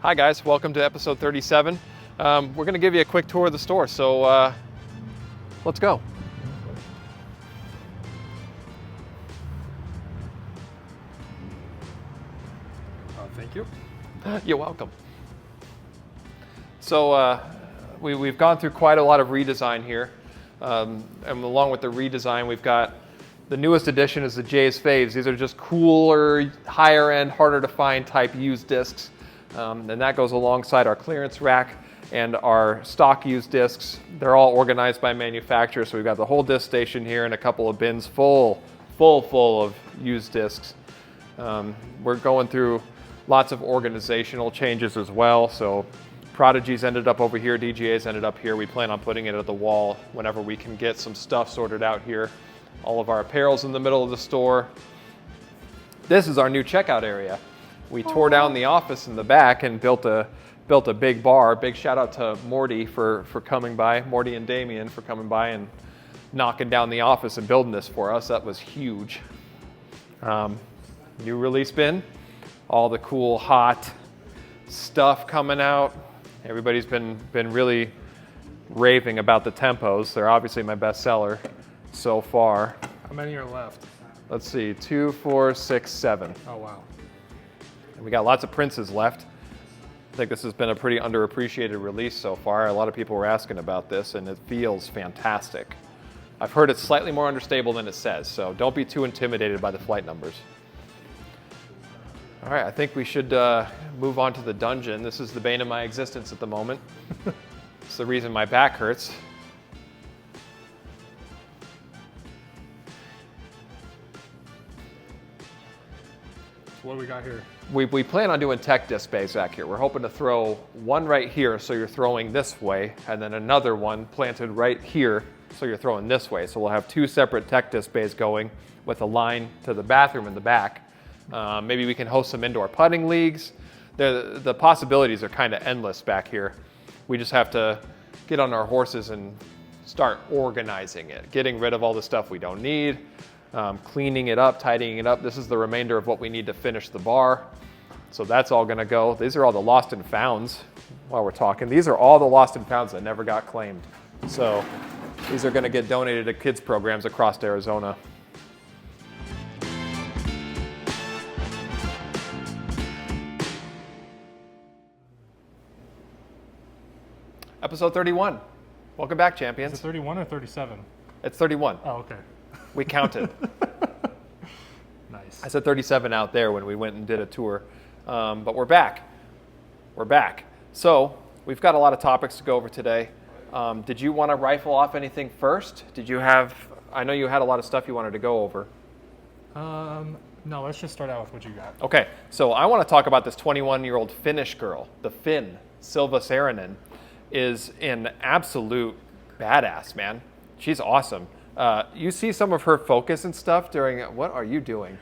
Hi guys, welcome to episode 37. We're going to give you a quick tour of the store, so let's go. Thank you. You're welcome. So we've gone through quite a lot of redesign here, and along with the redesign, we've got the newest addition is the Jay's Faves. These are just cooler, higher end, harder to find type used discs. And that goes alongside our clearance rack and our stock used discs. They're all organized by manufacturer, so we've got the whole disc station here and a couple of bins full of used discs. We're going through lots of organizational changes as well. So Prodigy's ended up over here, DGA's ended up here. We plan on putting it at the wall whenever we can get some stuff sorted out here. All of our apparel's in the middle of the store. This is our new checkout area. We tore down the office in the back and built a big bar. Big shout out to Morty for coming by, Morty and Damien for coming by and knocking down the office and building this for us. That was huge. New release bin, all the cool hot stuff coming out. Everybody's been really raving about the tempos. They're obviously my best seller so far. How many are left? Let's see, 2, 4, 6, 7. Oh, wow. And we got lots of Princes left. I think this has been a pretty underappreciated release so far. A lot of people were asking about this, and it feels fantastic. I've heard it's slightly more understable than it says, so don't be too intimidated by the flight numbers. All right, I think we should move on to the dungeon. This is the bane of my existence at the moment. It's the reason my back hurts. What do we got here? We plan on doing tech disc bays back here. We're hoping to throw one right here so you're throwing this way, and then another one planted right here so you're throwing this way. So we'll have 2 separate tech disc bays going with a line to the bathroom in the back. Maybe we can host some indoor putting leagues. The possibilities are kind of endless back here. We just have to get on our horses and start organizing it, getting rid of all the stuff we don't need, cleaning it up, tidying it up. This is the remainder of what we need to finish the bar. So that's all gonna go. These are all the lost and founds while we're talking. These are all the lost and founds that never got claimed. So these are gonna get donated to kids programs across Arizona. Episode 31. Welcome back, champions. Is it 31 or 37? It's 31. Oh, okay. We counted. Nice. I said 37 out there when we went and did a tour. But we're back. We're back. So we've got a lot of topics to go over today. Did you want to rifle off anything first? I know you had a lot of stuff you wanted to go over. No, let's just start out with what you got. Okay, so I want to talk about this 21-year-old Finnish girl. The Finn, Silva Saarinen, is an absolute badass, man. She's awesome. You see some of her focus and stuff during, what are you doing?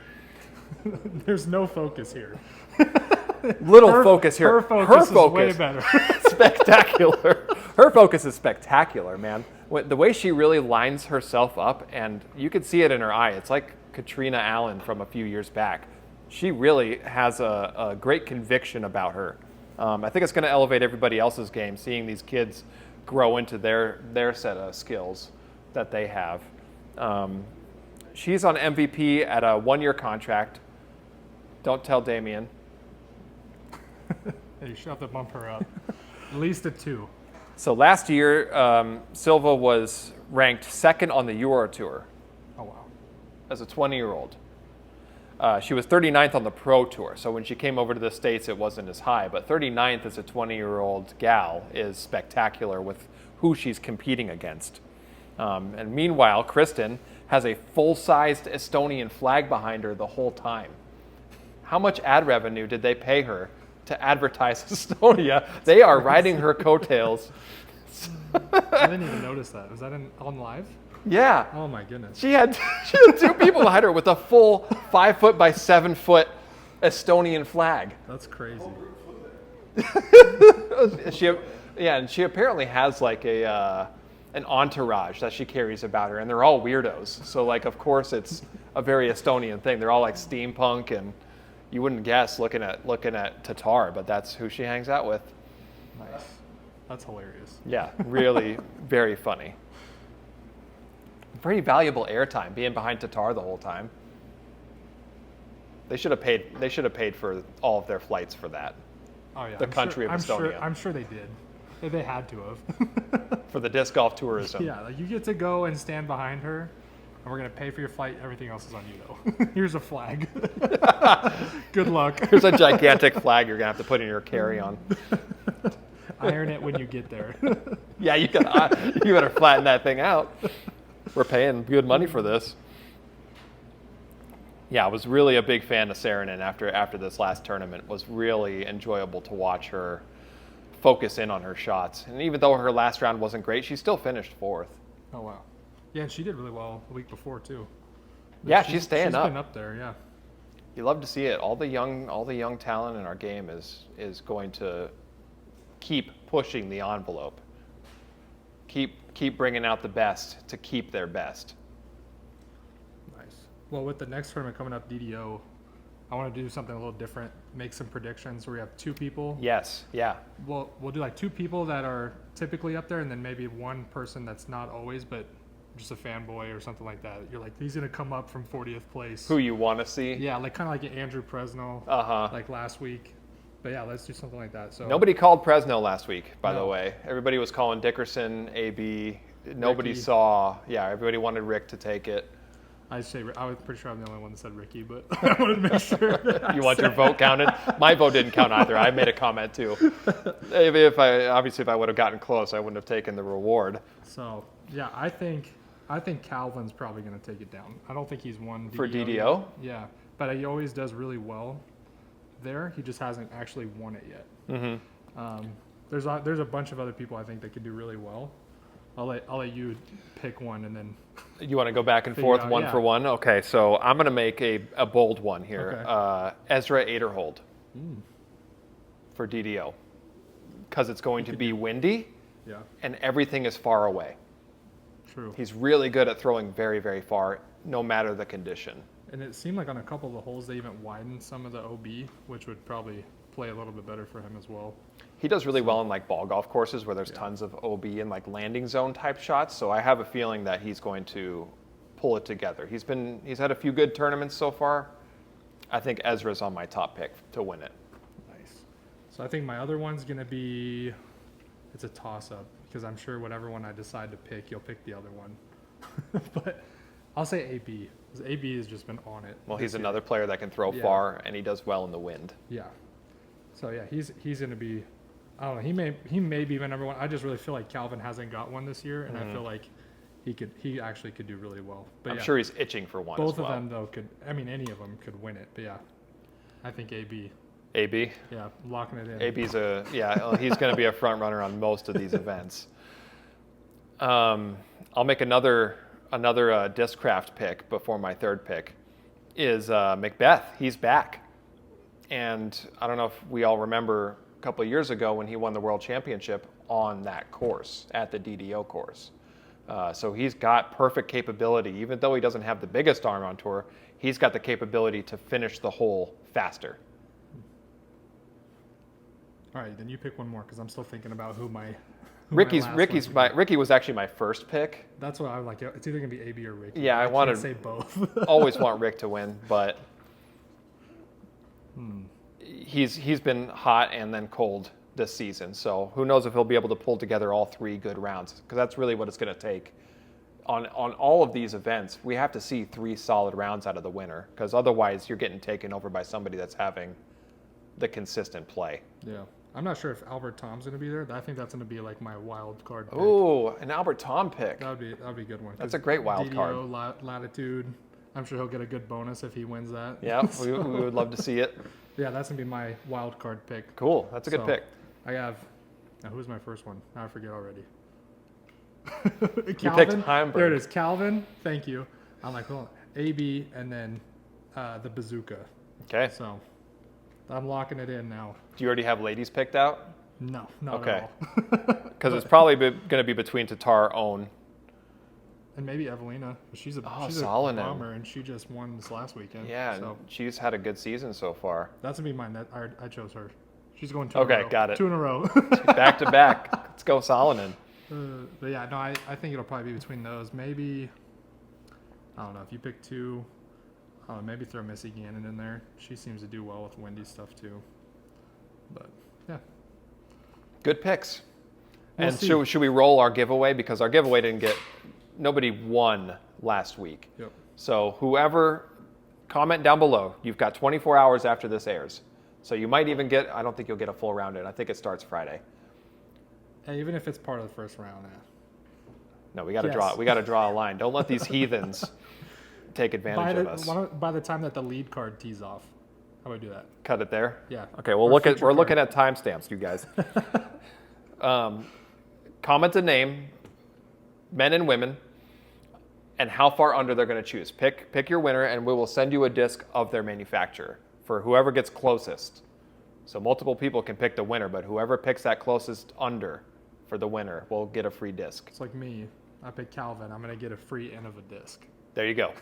There's no focus here. Focus here. Her focus is way better. Spectacular. Her focus is spectacular, man. The way she really lines herself up, and you can see it in her eye. It's like Katrina Allen from a few years back. She really has a great conviction about her. I think it's going to elevate everybody else's game, seeing these kids grow into their set of skills that they have. She's on MVP at a 1-year contract. Don't tell Damien. Hey, you should have to bump her up. At least a 2. So last year, Silva was ranked 2nd on the Euro Tour. Oh, wow. As a 20-year-old. She was 39th on the Pro Tour, so when she came over to the States, it wasn't as high. But 39th as a 20-year-old gal is spectacular with who she's competing against. And meanwhile, Kristen has a full-sized Estonian flag behind her the whole time. How much ad revenue did they pay her to advertise Estonia? They are riding her coattails. I didn't even notice that. Was that on live? Yeah. Oh my goodness. She had 2 people behind her with a full 5 foot by 7 foot Estonian flag. That's crazy. And she apparently has like an entourage that she carries about her, and they're all weirdos. So like, of course, it's a very Estonian thing. They're all like steampunk and You wouldn't guess looking at Tatar, but that's who she hangs out with. Nice. That's hilarious. Yeah, really very funny. Very valuable airtime being behind Tatar the whole time. They should have paid for all of their flights for that. Oh yeah. The country of Estonia. I'm sure they did. They had to have. For the disc golf tourism. Yeah, like you get to go and stand behind her, and we're gonna pay for your flight. Everything else is on you though. Here's a flag. Good luck. Here's a gigantic flag you're gonna have to put in your carry-on. Iron it when you get there. Yeah, you better flatten that thing out. We're paying good money for this. Yeah, I was really a big fan of Saarinen after this last tournament. It was really enjoyable to watch her focus in on her shots. And even though her last round wasn't great, she still finished 4th. Oh wow. Yeah, and she did really well the week before too. Yeah, she's staying up. She's been up there, yeah. You love to see it. All the young talent in our game is going to keep pushing the envelope. Keep bringing out the best to keep their best. Nice. Well, with the next tournament coming up, DDO, I want to do something a little different. Make some predictions where we have 2 people. Yes. Yeah. We'll do like 2 people that are typically up there, and then maybe 1 person that's not always, but just a fanboy or something like that. You're like, he's gonna come up from 40th place. Who you want to see? Yeah, like kind of like Andrew Presnell. Like last week. But yeah, let's do something like that. So nobody called Presnell last week, by the No. way. Everybody was calling Dickerson, AB. Nobody Ricky. saw. Yeah, everybody wanted Rick to take it. I was pretty sure I'm the only one that said Ricky, but I wanted to make sure. That You want your vote counted? My vote didn't count either. I made a comment too. If I would have gotten close, I wouldn't have taken the reward. So yeah, I think Calvin's probably going to take it down. I don't think he's won DDO For DDO? yet. Yeah, but he always does really well there. He just hasn't actually won it yet. Mm-hmm. There's a bunch of other people I think that could do really well. I'll let you pick one and then. You want to go back and Figure forth out, one yeah. for one? Okay, so I'm going to make a bold one here. Okay. Ezra Aderhold for DDO. Because it's going to be windy Yeah, and everything is far away. true. He's really good at throwing very, very far, no matter the condition. And it seemed like on a couple of the holes they even widened some of the OB, which would probably play a little bit better for him as well. He does really well in like ball golf courses where there's tons of OB and like landing zone type shots. So I have a feeling that he's going to pull it together. He's had a few good tournaments so far. I think Ezra's on my top pick to win it. Nice. So I think my other one's gonna be, it's a toss-up because I'm sure whatever one I decide to pick, you'll pick the other one. But I'll say AB. Because AB has just been on it. Well, he's this year. another player that can throw Yeah. far and he does well in the wind. Yeah. So yeah, he's gonna be. I don't know. He may be my number one. I just really feel like Calvin hasn't got one this year, and I feel like he actually could do really well. But I'm yeah, sure he's itching for one both as well. of them though could. I mean, any of them could win it. But yeah, I think AB. AB? Yeah, locking it in. AB's he's going to be a front runner on most of these events. I'll make another Discraft pick before my third pick is Macbeth. He's back. And I don't know if we all remember a couple of years ago when he won the World Championship on that course, at the DDO course. So he's got perfect capability. Even though he doesn't have the biggest arm on tour, he's got the capability to finish the hole faster. All right, then you pick one more because I'm still thinking about who my. Ricky was actually my first pick. That's what I would like. It's either gonna be AB or Ricky. Yeah, I can't wanted- say both. Always want Rick to win, but he's been hot and then cold this season. So who knows if he'll be able to pull together all 3 good rounds, because that's really what it's going to take. On all of these events, we have to see 3 solid rounds out of the winner, because otherwise you're getting taken over by somebody that's having the consistent play. Yeah, I'm not sure if Albert Tom's gonna be there. I think that's gonna be like my wild card pick. Ooh, an Albert Tom pick. That'd be a good one. That's a great wild card. DDO, Latitude. I'm sure he'll get a good bonus if he wins that. Yeah, we would love to see it. Yeah, that's gonna be my wild card pick. Cool, that's a good So, pick. I have. Now, who's my first one? Now I forget already. You Calvin. picked Heimberg. There it is, Calvin. Thank you. I'm like, well, AB and then the bazooka. Okay. So I'm locking it in now. Do you already have ladies picked out? No, not Okay. at all. Because it's probably going to be between Tatar, Own, And maybe Evelina. She's a Salonen. bomber, and she just won this last weekend. Yeah, So she's had a good season so far. that's going to be mine. I chose her. She's going 2 in a Okay, row. got it. 2 in a row. Back to back. Let's go Salonen. But yeah, no, I think it'll probably be between those. Maybe, I don't know, if you pick 2, I don't know, maybe throw Missy Gannon in there. She seems to do well with windy stuff too. But yeah. Good picks. We'll And see. should we roll our giveaway? Because our giveaway nobody won last week. Yep. So whoever, comment down below. You've got 24 hours after this airs. So you might even I don't think you'll get a full round in. I think it starts Friday. Hey, even if it's part of the first round. No, we got to Yes. draw a line. Don't let these heathens take advantage of us. By the time that the lead card tees off, how do I do that? Cut it there? Yeah. Okay, well, Or future we're looking card. at timestamps, you guys. Comment a name, men and women, and how far under they're going to choose. Pick your winner, and we will send you a disc of their manufacturer for whoever gets closest. So multiple people can pick the winner, but whoever picks that closest under for the winner will get a free disc. It's like me. I pick Calvin. I'm going to get a free end of a disc. There you go.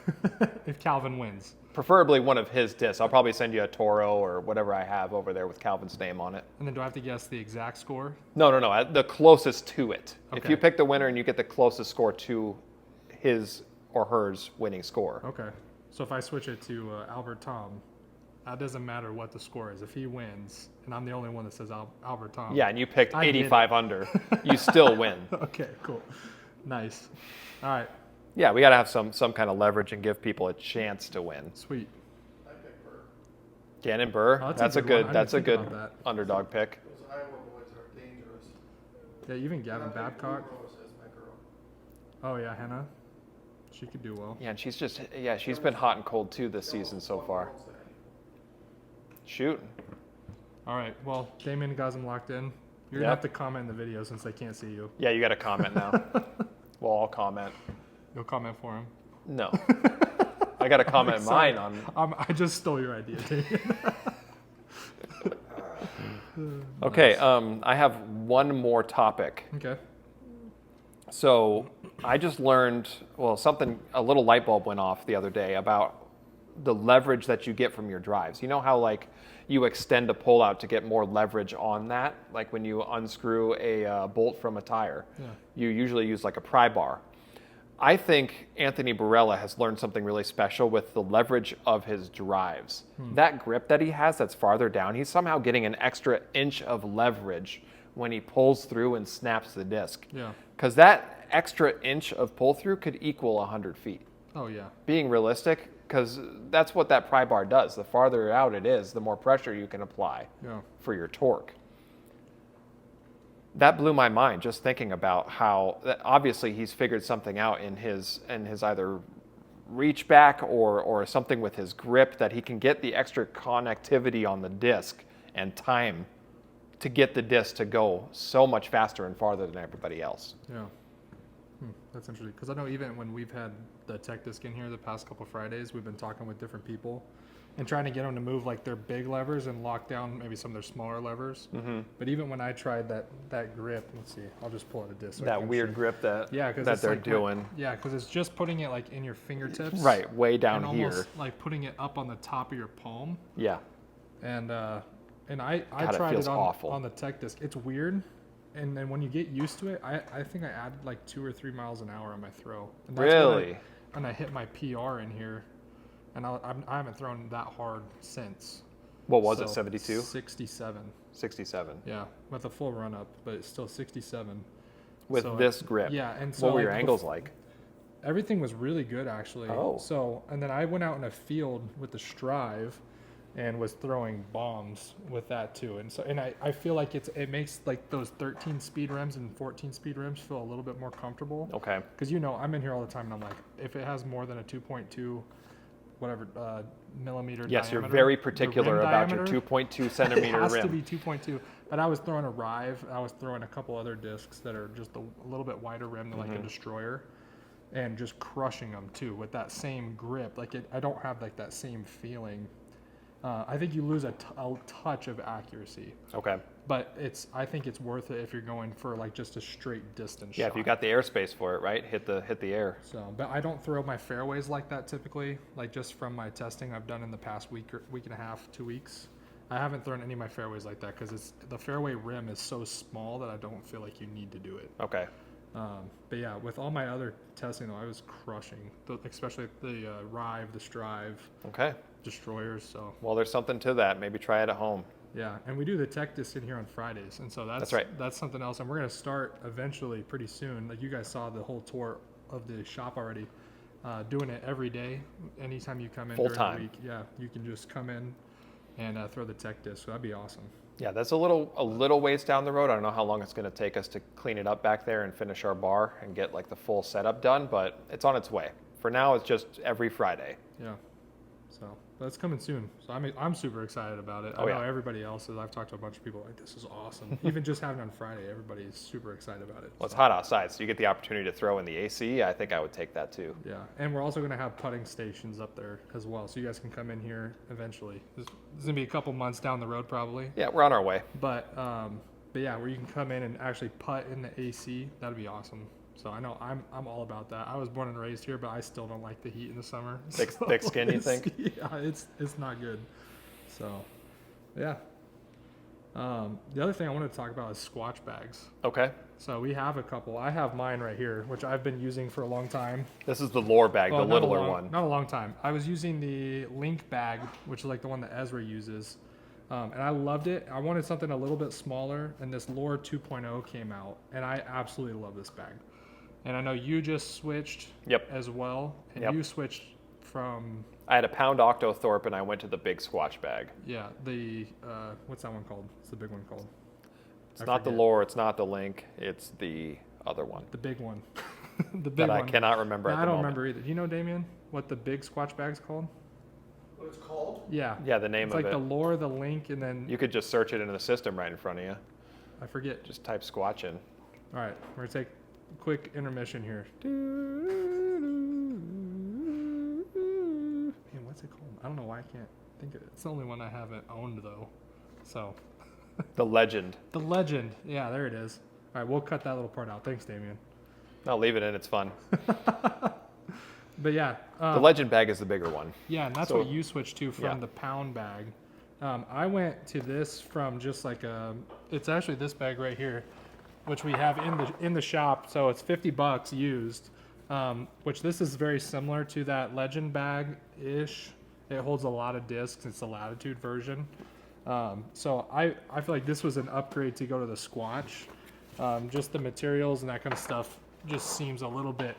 If Calvin wins. Preferably one of his discs. I'll probably send you a Toro or whatever I have over there with Calvin's name on it. And then do I have to guess the exact score? No, the closest to it. If Okay. you pick the winner and you get the closest score to his or hers winning score. Okay. So if I switch it to Albert Tom, that doesn't matter what the score is. If he wins, and I'm the only one that says Albert Tom. Yeah, and you picked I get 85 under, you still win. Okay, cool. Nice. All right. Yeah, we got to have some kind of leverage and give people a chance to win. Sweet. I picked Burr. Gannon Burr, Oh, that's a that's a good good one. I that's a didn't think good about underdog pick. Those Iowa boys are dangerous. Yeah, even Gavin And I picked Babcock. Blue Rose as my girl. Oh, yeah, Hannah. She could do well. Yeah, and she's been hot and cold too this season so far. Shoot. All right. Well, Damon got them locked in. You're going to Yep. have to comment in the video since they can't see you. Yeah, you got to comment now. We'll all comment. You'll comment for him. No. I got to comment excited. mine on. I just stole your idea, Damon. Okay, I have one more topic. Okay. So I just learned, a little light bulb went off the other day about the leverage that you get from your drives. You know how like you extend a pull out to get more leverage on that? Like when you unscrew a bolt from a tire, Yeah. you usually use like a pry bar. I think Anthony Barella has learned something really special with the leverage of his drives. That grip that he has that's farther down, he's somehow getting an extra inch of leverage when he pulls through and snaps the disc. Yeah. Because that extra inch of pull through could equal 100 feet. Oh, yeah. Being realistic, because that's what that pry bar does. The farther out it is, the more pressure you can apply Yeah. for your torque. That blew my mind just thinking about how obviously he's figured something out in his either reach back or something with his grip that he can get the extra connectivity on the disc and time to get the disc to go so much faster and farther than everybody else. Yeah. That's interesting. Because I know even when we've had the tech disc in here the past couple Fridays, we've been talking with different people and trying to get them to move like their big levers and lock down maybe some of their smaller levers. Mm-hmm. But even when I tried that grip, let's see, I'll just pull out a disc. so I That can weird see. grip that Yeah, that they're doing. Yeah, because it's just putting it like in your fingertips. Right, way down and here. almost like putting it up on the top of your palm. Yeah. And I God, it tried feels it awful. on the tech disc. It's weird. And then when you get used to it, I think I added like 2 or 3 miles an hour on my throw. And that's Really? when I hit my PR in here, and I haven't thrown that hard since. What was So, it, 72? 67. 67. Yeah, with a full run up, but it's still 67. With So, this grip. Yeah, and so What were your like, angles like? everything was really good actually. Oh. So, and then I went out in a field with the Strive and was throwing bombs with that too. And so, and I feel like it makes like those 13 speed rims and 14 speed rims feel a little bit more comfortable. Okay. Cause I'm in here all the time and I'm like, if it has more than a 2.2, whatever, millimeter Yes, you're diameter, very the particular rim about your diameter, 2.2 centimeter it has rim. to be 2.2. But I was throwing a Rive. I was throwing a couple other discs that are just a little bit wider rim than like a Destroyer, and just crushing them too with that same grip. Like I don't have like that same feeling I think you lose a touch of accuracy, Okay. but I think it's worth it if you're going for like just a straight distance Yeah, shot. if you got the airspace for it, right? Hit the air. So, but I don't throw my fairways like that typically. Like just from my testing I've done in the past week and a half, 2 weeks, I haven't thrown any of my fairways like that because the fairway rim is so small that I don't feel like you need to do it. Okay. But yeah, with all my other testing though, I was crushing, especially the Rive, the Strive, Okay. Destroyers. So Well, there's something to that. Maybe try it at home. yeah, and we do the tech disc in here on Fridays, and so That's right. That's something else, and we're gonna start eventually pretty soon. Like you guys saw the whole tour of the shop already, doing it every day. Anytime you come in Full during time. the week, yeah, you can just come in and throw the tech disc. So that'd be awesome. Yeah, that's a little ways down the road. I don't know how long it's going to take us to clean it up back there and finish our bar and get like the full setup done, but it's on its way. For now, it's just every Friday. Yeah. So that's coming soon. So I'm super excited about it. Oh, I know yeah. everybody else is. I've talked to a bunch of people like this is awesome. Even just having it on Friday, everybody is super excited about it. Well, it's hot outside, so you get the opportunity to throw in the AC. I think I would take that too. Yeah, and we're also going to have putting stations up there as well, so you guys can come in here eventually. This is going to be a couple months down the road probably, Yeah, we're on our way. but yeah, where you can come in and actually putt in the AC, that'd be awesome. So I know I'm all about that. I was born and raised here, but I still don't like the heat in the summer. Thick skin, you think? Yeah, it's not good. So, yeah. The other thing I wanted to talk about is squatch bags. Okay. So we have a couple. I have mine right here, which I've been using for a long time. This is the lore bag, Well, the littler one. Not a long time. I was using the Link bag, which is like the one that Ezra uses. And I loved it. I wanted something a little bit smaller, and this Lore 2.0 came out, and I absolutely love this bag. And I know you just switched Yep. as well, and Yep. you switched from, I had a pound Octothorpe and I went to the big Squatch bag. yeah, the, what's that one called? What's the big one called? It's I not the forget. lore, it's not the link, it's the other one The big one. The big that one. I cannot remember No, at I the don't moment. remember either. Do you know, Damien, what the big Squatch bag's called? What it's called? Yeah. Yeah, the name It's of like it. the Lore, the Link, and then You could just search it into the system right in front of you. I forget. Just type Squatch in. All right, we're gonna take a quick intermission here. Man, what's it called? I don't know why I can't think of it. It's the only one I haven't owned though. So, The legend. the Legend. Yeah, there it is. All right, we'll cut that little part out. Thanks, Damien. No, leave it in, it's fun. But yeah, The legend bag is the bigger one. yeah, and that's So- what you switched to from yeah. the pound bag. I went to this from just like it's actually this bag right here, which we have in the shop. So it's $50 used, which this is very similar to that Legend bag ish. It holds a lot of discs. It's the Latitude version. So I feel like this was an upgrade to go to the Squatch. Just the materials and that kind of stuff just seems a little bit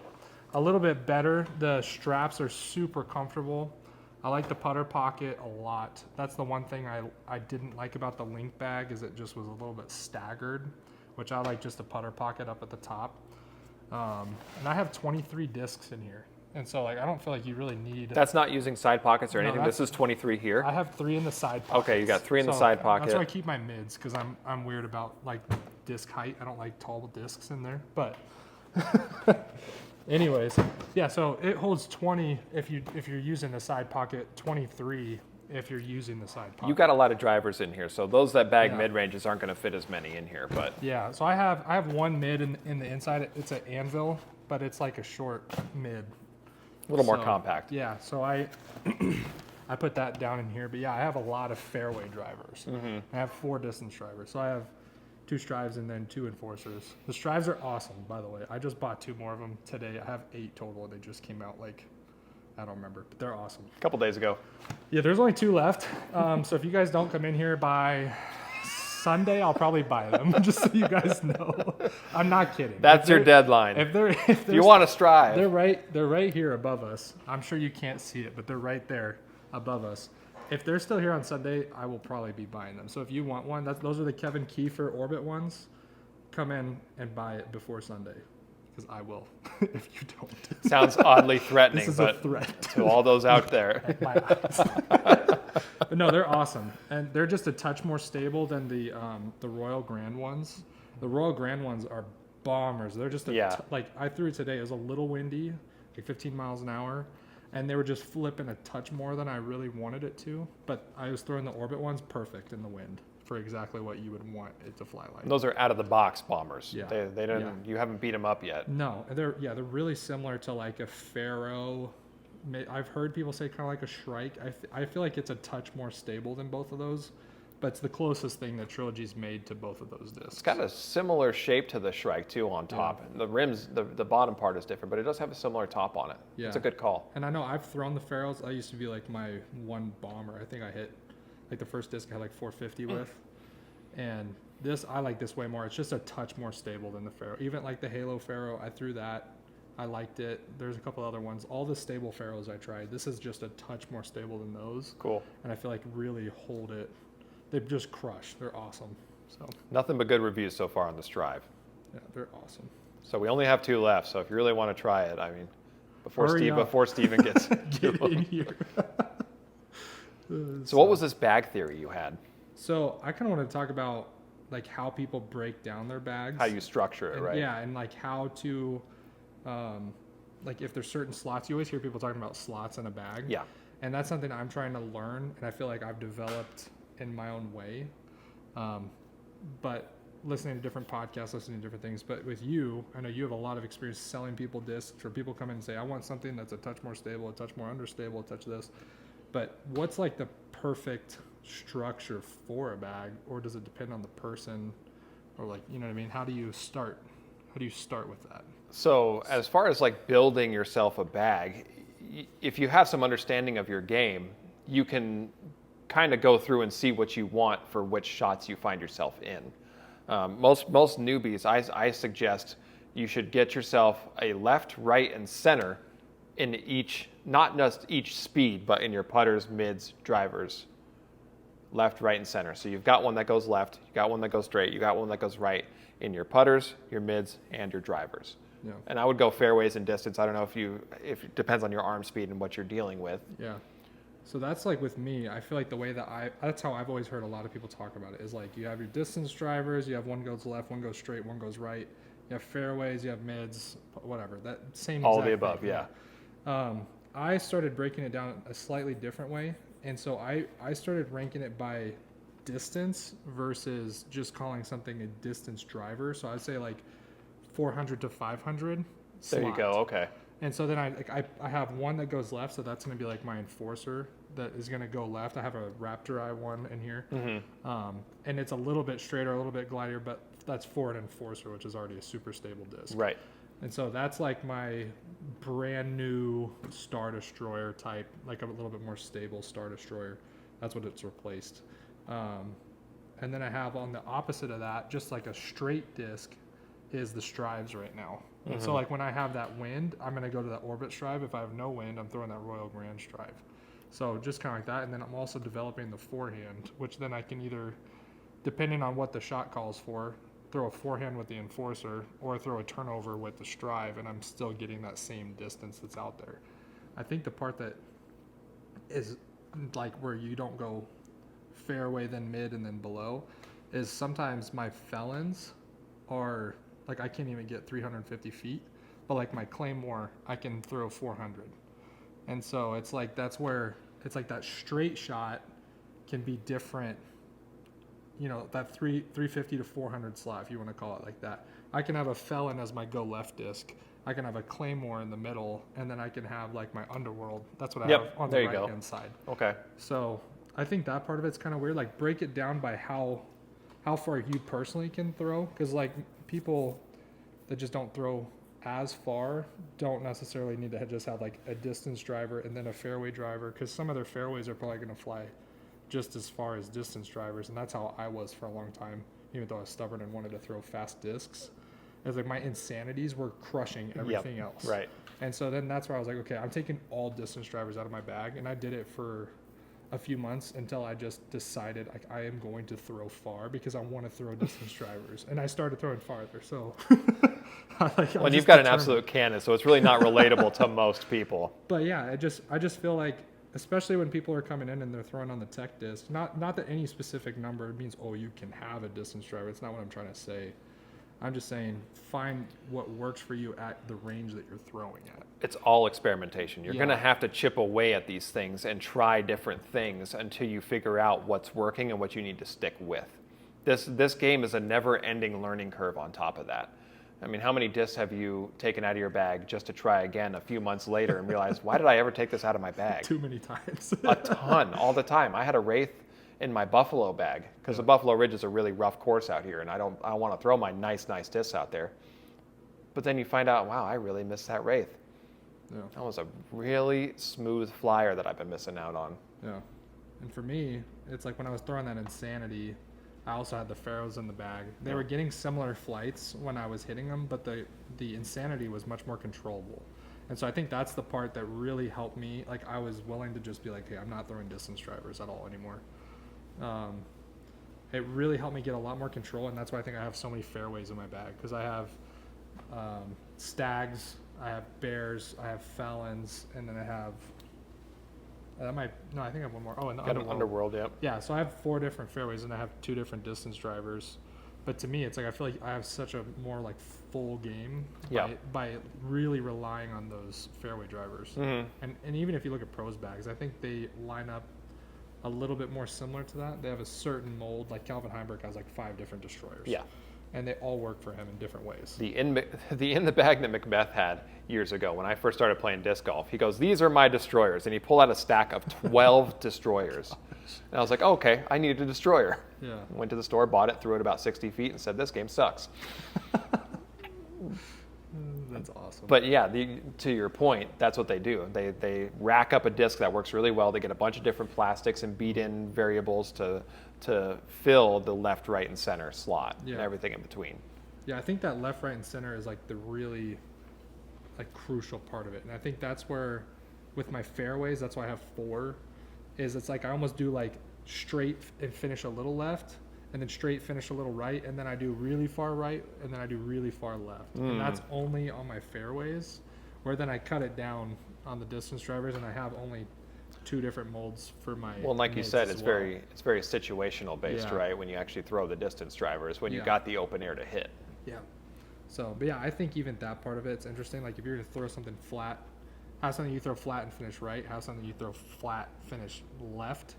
better. The straps are super comfortable. I like the putter pocket a lot. That's the one thing I didn't like about the Link bag is it just was a little bit staggered, which I like just the putter pocket up at the top. And I have 23 discs in here. And so like I don't feel like you really need. That's not using side pockets or No, anything. This is 23 here. I have 3 in the side pocket. Okay, you got 3 in the side pocket. That's why I keep my mids because I'm weird about like disc height. I don't like tall discs in there. But anyways, yeah. So it holds 20 if you're using the side pocket, 23 if you're using the side pocket. You got a lot of drivers in here, so those that bag Yeah. mid-ranges aren't going to fit as many in here, but Yeah. So I have one mid in the inside. It's an Anvil, but it's like a short mid. a little more So, compact. Yeah, so I I put that down in here, but yeah, I have a lot of fairway drivers. Mm-hmm. I have 4 distance drivers, so I have 2 strives and then 2 enforcers. The strives are awesome, by the way. I just bought 2 more of them today. I have 8 total, and they just came out like I don't remember, but they're awesome. A couple days ago. Yeah, there's only 2 left. So if you guys don't come in here by Sunday, I'll probably buy them, just so you guys know. I'm not kidding. That's If your they're- deadline. If you want to strive. they're right here above us. I'm sure you can't see it, but they're right there above us. If they're still here on Sunday, I will probably be buying them. So if you want one, those are the Kevin Kiefer Orbit ones. Come in and buy it before Sunday, because I will. If you don't, Sounds oddly threatening, this is a but threat. to all those out there. My eyes. But no, they're awesome, and they're just a touch more stable than the Royal Grand ones. The Royal Grand ones are bombers. They're just Yeah. like I threw it today. It was a little windy, like 15 miles an hour, and they were just flipping a touch more than I really wanted it to. But I was throwing the orbit ones perfect in the wind for exactly what you would want it to fly like. And those are out of the box bombers. Yeah. They don't. Yeah. You haven't beat them up yet. No, they're really similar to like a Pharaoh. I've heard people say kind of like a Shrike. I feel like it's a touch more stable than both of those, but it's the closest thing that Trilogy's made to both of those discs. It's got a similar shape to the Shrike too on top. Yeah. The rims, the bottom part is different, but it does have a similar top on it. Yeah. It's a good call. And I know I've thrown the Pharaohs. I used to be like my one bomber. I think I hit like the first disc I had like 450 with, and this I like this way more. It's just a touch more stable than the Pharaoh. Even like the Halo Pharaoh, I threw that. I liked it. There's a couple other ones. All the stable Pharaohs I tried. This is just a touch more stable than those. Cool. And I feel like really hold it. They just crush. They're awesome. So Nothing but good reviews so far on this drive. yeah, they're awesome. So we only have 2 left. So if you really want to try it, I mean, Hurry up. before Steven gets Get in here. So what was this bag theory you had? So I kind of want to talk about like how people break down their bags. How you structure it, And, right? yeah, and like how to, like if there's certain slots, you always hear people talking about slots in a bag. Yeah. And that's something I'm trying to learn, and I feel like I've developed in my own way. But listening to different podcasts, listening to different things. But with you, I know you have a lot of experience selling people discs, or people come in and say, I want something that's a touch more stable, a touch more understable, a touch this. But what's like the perfect structure for a bag, or does it depend on the person, or like, you know what I mean? How do you start? How do you start with that? So as far as like building yourself a bag, if you have some understanding of your game, you can kind of go through and see what you want for which shots you find yourself in. Most newbies, I suggest you should get yourself a left, right, and center in each, not just each speed, but in your putters, mids, drivers, left, right, and center. So you've got one that goes left, you got one that goes straight, you got one that goes right in your putters, your mids, and your drivers. Yeah. And I would go fairways and distance. I don't know if it depends on your arm speed and what you're dealing with. Yeah. So that's like with me, I feel like the way that that's how I've always heard a lot of people talk about it, is like you have your distance drivers, you have one goes left, one goes straight, one goes right. You have fairways, you have mids, whatever. That same All of exact the above, thing. yeah. I started breaking it down a slightly different way. And so I started ranking it by distance versus just calling something a distance driver. So I'd say like 400 to 500 There you slot. go. Okay. And so then I have one that goes left, so that's going to be like my enforcer that is going to go left. I have a Raptor I one in here, and it's a little bit straighter, a little bit glider, but that's for an enforcer, which is already a super stable disc. Right. And so that's like my brand new Star Destroyer type, like a little bit more stable Star Destroyer. That's what it's replaced. And then I have on the opposite of that, just like a straight disc, is the Strives right now. And so like when I have that wind, I'm going to go to that Orbit Strive. If I have no wind, I'm throwing that Royal Grand Strive. So just kind of like that. And then I'm also developing the forehand, which then I can either, depending on what the shot calls for, throw a forehand with the enforcer or throw a turnover with the Strive, and I'm still getting that same distance that's out there. I think the part that is like where you don't go fairway, then mid, and then below is sometimes my felons are like, I can't even get 350 feet, but like my Claymore, I can throw 400. And so it's like, that's where it's like that straight shot can be different, you know, that 350 to 400 slot, if you want to call it like that. I can have a felon as my go left disc. I can have a Claymore in the middle, and then I can have like my Underworld. That's what I have on the right hand side. Okay. So I think that part of it's kind of weird. Like break it down by how far you personally can throw, because like people that just don't throw as far don't necessarily need to just have like a distance driver and then a fairway driver, because some of their fairways are probably going to fly just as far as distance drivers, and that's how I was for a long time, even though I was stubborn and wanted to throw fast discs. It's like my insanities were crushing everything else. Right. And so then that's where I was like, okay, I'm taking all distance drivers out of my bag, and I did it for a few months until I just decided like I am going to throw far because I want to throw distance drivers, and I started throwing farther. So, Well, you've got an absolute cannon, so it's really not relatable to most people. But yeah, I just feel like, especially when people are coming in and they're throwing on the tech disc, not that any specific number means, oh, you can have a distance driver. It's not what I'm trying to say. I'm just saying, find what works for you at the range that you're throwing at. It's all experimentation. You're Yeah. going to have to chip away at these things and try different things until you figure out what's working and what you need to stick with. This game is a never-ending learning curve on top of that. I mean, how many discs have you taken out of your bag just to try again a few months later and realize, why did I ever take this out of my bag? Too many times. A ton, all the time. I had a Wraith in my Buffalo bag because the Buffalo Ridge is a really rough course out here, and I want to throw my nice discs out there. But then you find out, wow, I really missed that Wraith. Yeah. That was a really smooth flyer that I've been missing out on. Yeah. And for me, it's like when I was throwing that Insanity, I also had the Pharaohs in the bag. They were getting similar flights when I was hitting them, but the Insanity was much more controllable. And so I think that's the part that really helped me. Like, I was willing to just be like, hey, I'm not throwing distance drivers at all anymore. It really helped me get a lot more control, and that's why I think I have so many fairways in my bag, because I have stags, I have bears, I have falons, and then I have I think I have one more. Oh, and the Got an Underworld, yep. Yeah, so I have 4 different fairways, and I have 2 different distance drivers. But to me, it's like I feel like I have such a more like full game by really relying on those fairway drivers. Mm-hmm. And even if you look at pros bags, I think they line up a little bit more similar to that. They have a certain mold. Like Calvin Heimberg has like 5 different destroyers. Yeah. And they all work for him in different ways. The in the bag that Macbeth had years ago when I first started playing disc golf, he goes, "These are my destroyers," and he pulled out a stack of 12 destroyers. And I was like, oh, okay, I needed a destroyer. Yeah. Went to the store, bought it, threw it about 60 feet, and said, "This game sucks." That's awesome. But yeah, to your point, that's what they do. They rack up a disc that works really well. They get a bunch of different plastics and beat in variables to fill the left, right, and center slot and everything in between. Yeah, I think that left, right, and center is like the really like crucial part of it. And I think that's where, with my fairways, that's why I have 4, is it's like I almost do like straight and finish a little left, and then straight finish a little right, and then I do really far right, and then I do really far left. And that's only on my fairways, where then I cut it down on the distance drivers, and I have only 2 different molds for my Well, like you mids said, as it's well. very situational based, Yeah. right? When you actually throw the distance drivers, when you Yeah. got the open air to hit. Yeah. So, but yeah, I think even that part of it's interesting. Like if you're going to throw something flat, have something you throw flat and finish right, have something you throw flat, finish left,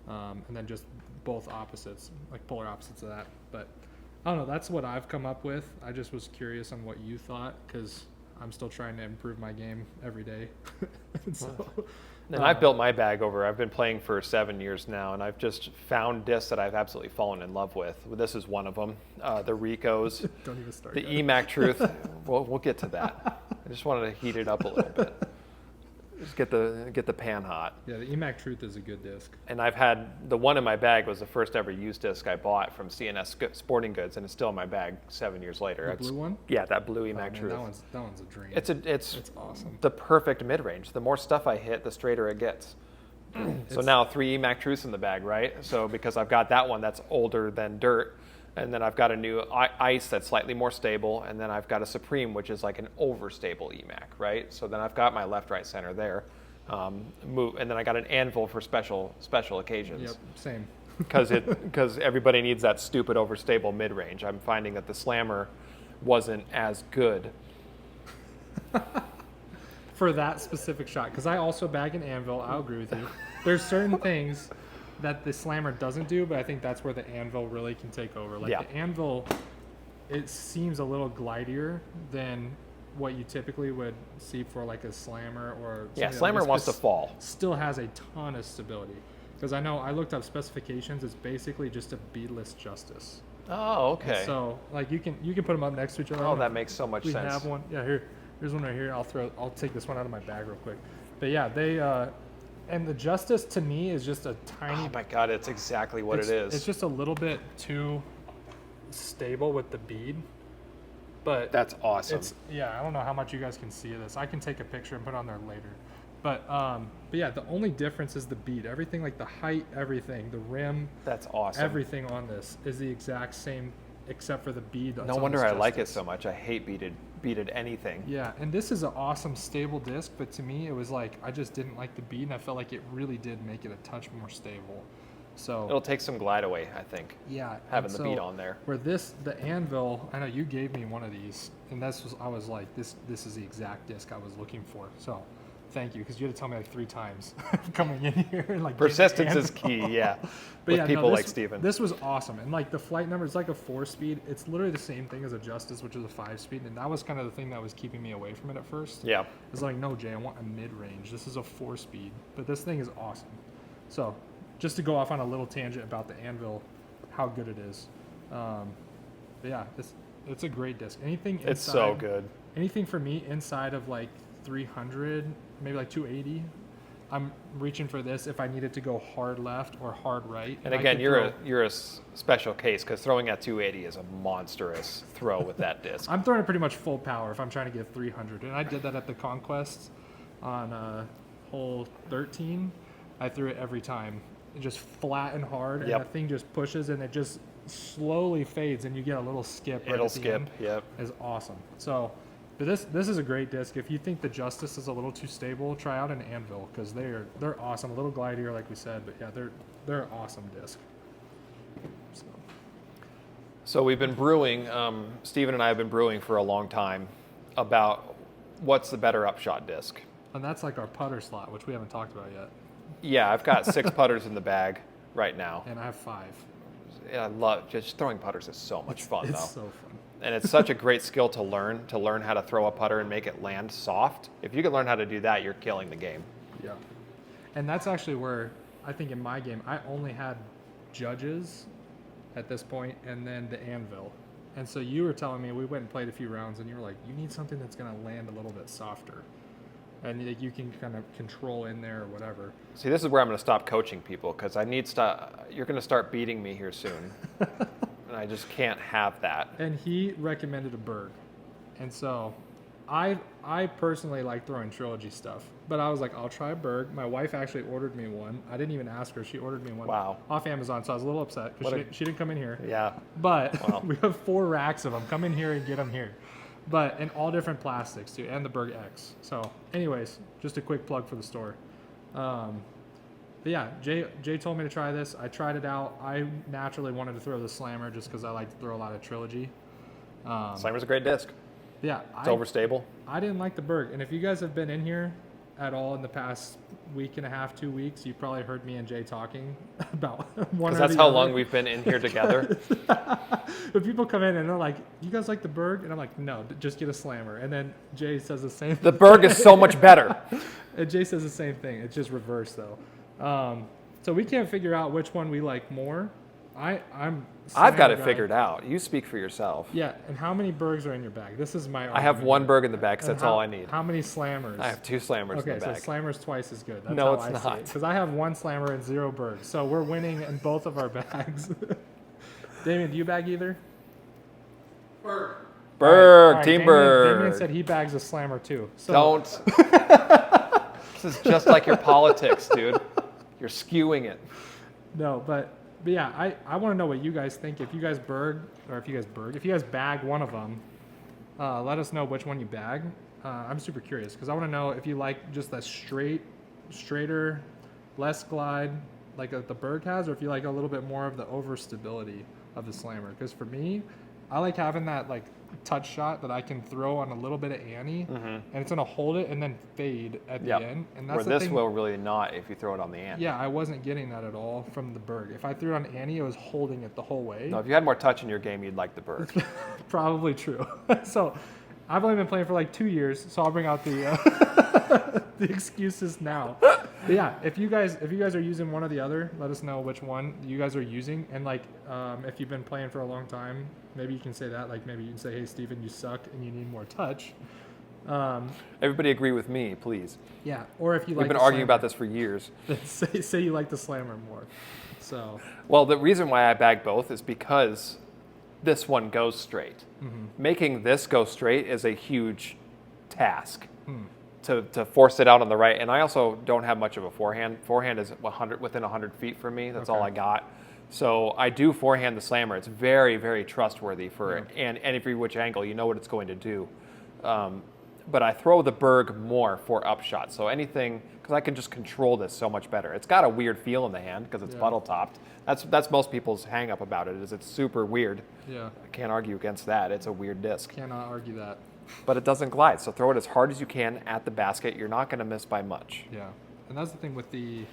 and then just both opposites, like polar opposites of that. But I don't know, that's what I've come up with. I just was curious on what you thought, because I'm still trying to improve my game every day. And I've built my bag over. I've been playing for 7 years now, and I've just found discs that I've absolutely fallen in love with. This is one of them. The Ricos, Don't even start. the yet. EMAC Truth. We'll get to that. I just wanted to heat it up a little bit. Just get the pan hot. Yeah, the EMAC Truth is a good disc. And I've had the one in my bag was the first ever used disc I bought from CNS Sporting Goods, and it's still in my bag 7 years later. The blue one? Yeah, that blue Oh, EMAC man, Truth. that one's a dream. It's awesome. the perfect mid range. The more stuff I hit, the straighter it gets. So now 3 EMAC Truths in the bag, right? So because I've got that one that's older than dirt, and then I've got a new ice that's slightly more stable, and then I've got a Supreme, which is like an overstable EMAC, right? So then I've got my left, right, center there. And then I got an anvil for special occasions. Yep, same. Because everybody needs that stupid overstable mid range. I'm finding that the Slammer wasn't as good. For that specific shot, because I also bag an anvil. I'll agree with you. There's certain things that the Slammer doesn't do, but I think that's where the anvil really can take over. Like the anvil, it seems a little glidier than what you typically would see for like a Slammer or Slammer wants to fall. Still has a ton of stability, because I know I looked up specifications. It's basically just a beadless Justice. Oh, okay. And so like you can put them up next to each other. Oh, that makes so much we sense. have one. Yeah, here's one right here. I'll take this one out of my bag real quick. But yeah, they and the Justice to me is just a tiny. Oh my God, it's exactly what it is. It's just a little bit too stable with the bead. But that's awesome. I don't know how much you guys can see of this. I can take a picture and put it on there later. But yeah, the only difference is the bead. Everything, like the height, everything, the rim. That's awesome. Everything on this is the exact same, except for the bead. No wonder I like it so much. I hate beaded anything. Yeah, and this is an awesome stable disc, but to me it was like I just didn't like the bead, and I felt like it really did make it a touch more stable. So It'll take some glide away, I think, yeah, having and the beat so on there. Where the anvil, I know you gave me one of these, and I was like, this is the exact disc I was looking for. So thank you, because you had to tell me like 3 times coming in here. And like Persistence is key, yeah. But with people like this, Steven. This was awesome. And like the flight number is like a 4-speed. It's literally the same thing as a Justice, which is a 5-speed. And that was kind of the thing that was keeping me away from it at first. Yeah. It's like, no, Jay, I want a mid-range. This is a 4-speed. But this thing is awesome. So just to go off on a little tangent about the anvil, how good it is. But yeah, it's a great disc. Anything inside, It's so good. Anything for me inside of like 300, maybe like 280, I'm reaching for this if I needed to go hard left or hard right. And again, you're a special case because throwing at 280 is a monstrous throw with that disc. I'm throwing it pretty much full power if I'm trying to get 300. And I did that at the Conquest on hole 13. I threw it every time. It just flat and hard, and the thing just pushes and it just slowly fades and you get a little skip. Right It'll at the skip, end. yep. It's awesome. So, but this is a great disc. If you think the Justice is a little too stable, try out an Anvil because they're awesome. A little glidier, like we said, but yeah, they're an awesome disc. So we've been brewing. Steven and I have been brewing for a long time about what's the better Upshot disc. And that's like our putter slot, which we haven't talked about yet. Yeah, I've got 6 putters in the bag right now. And I have 5. Yeah, I love just throwing putters is so much fun though. It's so fun. And it's such a great skill to learn how to throw a putter and make it land soft. If you can learn how to do that, you're killing the game. Yeah. And that's actually where I think in my game, I only had Judges at this point and then the Anvil. And so you were telling me, we went and played a few rounds and you were like, you need something that's going to land a little bit softer. And you can kind of control in there or whatever. See, this is where I'm going to stop coaching people because you're going to start beating me here soon. And I just can't have that. And he recommended a Berg. And so I personally like throwing trilogy stuff. But I was like, I'll try a Berg. My wife actually ordered me one. I didn't even ask her. She ordered me one off Amazon. So I was a little upset because she didn't come in here. Yeah. But we have 4 racks of them. Come in here and get them here. But in all different plastics too, and the Berg X. So anyways, just a quick plug for the store. But yeah, Jay told me to try this. I tried it out. I naturally wanted to throw the Slammer just because I like to throw a lot of trilogy. Slammer's a great disc. Yeah. It's overstable. I didn't like the Berg. And if you guys have been in here at all in the past week and a half, 2 weeks, you probably heard me and Jay talking about one or the Because that's how other. long we've been in here together. But people come in and they're like, you guys like the Berg? And I'm like, no, just get a Slammer. And then Jay says the same thing. The Berg is so much better. And Jay says the same thing. It's just reverse though. So we can't figure out which one we like more. I've got it figured out. You speak for yourself. Yeah, and how many Bergs are in your bag? This is my I have argument 1 here. Berg in the bag because that's all I need. How many Slammers? I have 2 Slammers in the bag. So Slammer's twice as good. That's No, how it's I not. Because I have 1 Slammer and 0 Bergs. So we're winning in both of our bags. Damien, do you bag either? Berg. Berg, All right, Team Berg. Damien said he bags a Slammer too. So Don't. This is just like your politics, dude. You're skewing it. No, but yeah, I want to know what you guys think. If you guys bag one of them, let us know which one you bag. I'm super curious because I want to know if you like just that straighter, less glide like the Berg has, or if you like a little bit more of the overstability of the Slammer. Because for me, I like having that like touch shot that I can throw on a little bit of Annie, and it's gonna hold it and then fade at the end. And that's Where the this thing. will really not if you throw it on the Annie. Yeah, I wasn't getting that at all from the Berg. If I threw it on Annie, it was holding it the whole way. No, if you had more touch in your game, you'd like the Berg. Probably true. So I've only been playing for like 2 years, so I'll bring out the the excuses now. But yeah, if you guys are using one or the other, let us know which one you guys are using. And like if you've been playing for a long time, maybe you can say that. Like maybe you can say, hey Steven, you suck and you need more touch. Everybody agree with me, please. Yeah, or if you like We've been the arguing Slammer, about this for years. then say you like the Slammer more. So Well, the reason why I bag both is because this one goes straight. Making this go straight is a huge task to force it out on the right. And I also don't have much of a forehand. Forehand is within 100 feet for me. That's all I got. So I do forehand the Slammer. It's very, very trustworthy for and every which angle. You know what it's going to do. but I throw the Berg more for Upshot. So anything, because I can just control this so much better. It's got a weird feel in the hand because it's bottle topped. That's most people's hang up about it, is it's super weird. Yeah. I can't argue against that. It's a weird disc. Cannot argue that. But it doesn't glide, so throw it as hard as you can at the basket. You're not going to miss by much. Yeah. And that's the thing with the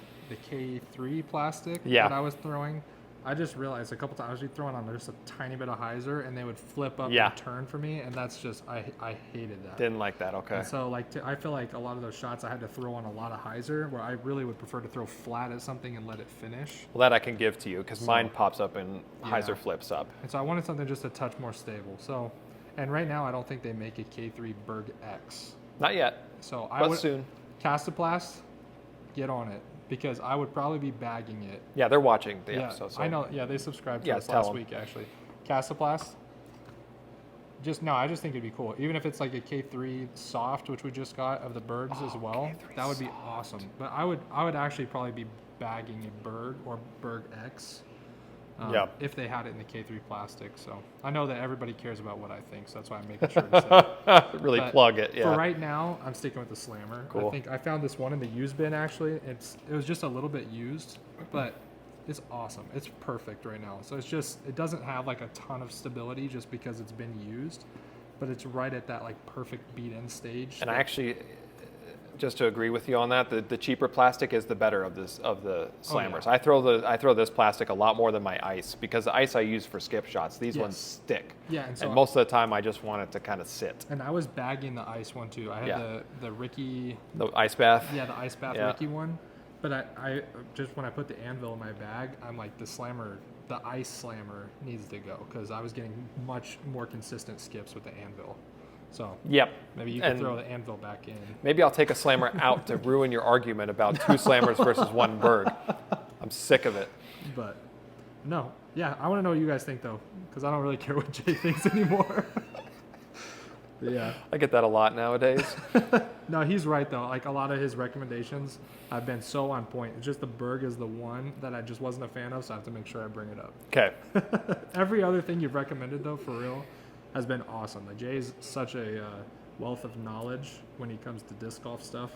K3 plastic Yeah. that I was throwing. I just realized a couple times I was throwing on just a tiny bit of hyzer, and they would flip up Yeah. and turn for me, and that's just I hated that. Didn't like that, okay. And so like I feel like a lot of those shots I had to throw on a lot of hyzer, where I really would prefer to throw flat at something and let it finish. Well, that I can give to you, because mine pops up and Yeah. hyzer flips up. And so I wanted something just a touch more stable. So, and right now I don't think they make a K3 Berg X. Not yet, So I but would soon. Castoplast, get on it, because I would probably be bagging it. Yeah, they're watching the Yeah, episode. So. I know. Yeah, they subscribed to Yeah, us tell last 'em. week actually. Castoplast. I just think it'd be cool. Even if it's like a K3 soft, which we just got of the Bergs as well, K3 that would be awesome. But I would actually probably be bagging a Berg or Berg X. Yeah. If they had it in the K3 plastic. So I know that everybody cares about what I think, so that's why I'm making sure to say it. Really But plug it, yeah. For right now, I'm sticking with the Slammer. Cool. I think I found this one in the used bin actually. It was just a little bit used, but it's awesome. It's perfect right now. So it doesn't have like a ton of stability just because it's been used, but it's right at that like perfect beat in stage. And I actually, just to agree with you on that, the cheaper plastic is the better of the slammers. yeah. I throw this plastic a lot more than my ice, because the ice I use for skip shots. These ones Yes. stick. Yeah, and so most of the time I just want it to kind of sit. and I was bagging the ice one too. I had Yeah. the Ricky, The ice bath. yeah, the ice bath Yeah. Ricky one. But I just when I put the anvil in my bag, I'm like the ice slammer needs to go, because I was getting much more consistent skips with the anvil. So Yep. maybe you can And throw the anvil back in. maybe I'll take a slammer out to ruin your argument about 2 slammers versus 1 Berg. I'm sick of it. But no, yeah, I want to know what you guys think though, because I don't really care what Jay thinks anymore. But yeah. I get that a lot nowadays. No, he's right though. Like a lot of his recommendations have been so on point. It's just the Berg is the one that I just wasn't a fan of, so I have to make sure I bring it up. Okay. Every other thing you've recommended though, for real, has been awesome. Like Jay's such a wealth of knowledge when he comes to disc golf stuff.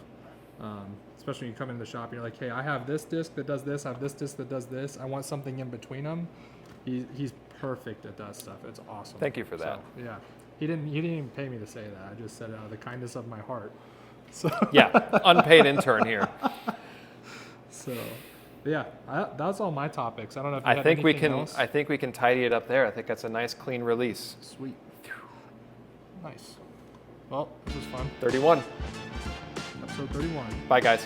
Especially when you come into the shop and you're like, hey, I have this disc that does this, I have this disc that does this. I want something in between them. He's perfect at that stuff. It's awesome. Thank you for that. So, yeah. He didn't even pay me to say that. I just said it out of the kindness of my heart. So Yeah, unpaid intern here. So, yeah, that's all my topics. I don't know if you I have think we anything can. else. I think we can tidy it up there. I think that's a nice clean release. Sweet. Nice. Well, this was fun. 31. Episode 31. Bye, guys.